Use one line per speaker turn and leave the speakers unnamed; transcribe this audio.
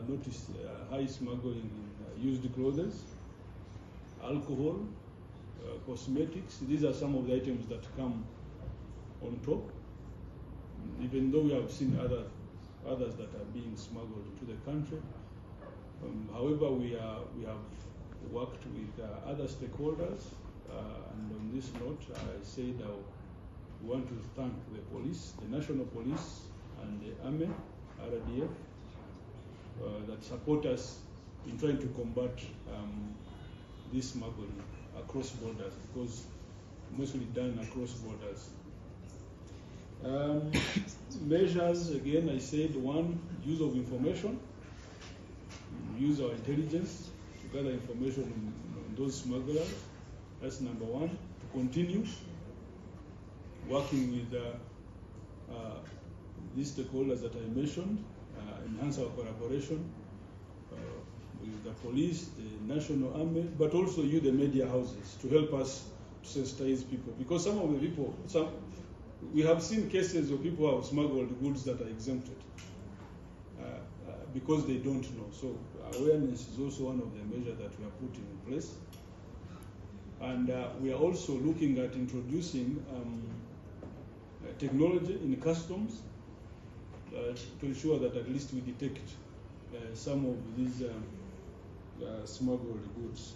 noticed high smuggling in used clothes, alcohol, cosmetics. These are some of the items that come on top, even though we have seen others that are being smuggled into the country. However, we have worked with other stakeholders, and on this note, I said we want to thank the police, the National Police, and the Army, RDF, that support us in trying to combat this smuggling across borders, because mostly done across borders. Measures, again, I said, one, use of information. Use our intelligence to gather information on those smugglers. That's number one. To continue working with these stakeholders that I mentioned, enhance our collaboration with the police, the National Army, but also you, the media houses, to help us to sensitize people. Because some of the people, we have seen cases of people who have smuggled goods that are exempted because they don't know. So awareness is also one of the measures that we are putting in place. And we are also looking at introducing technology in customs to ensure that at least we detect some of these smuggled goods.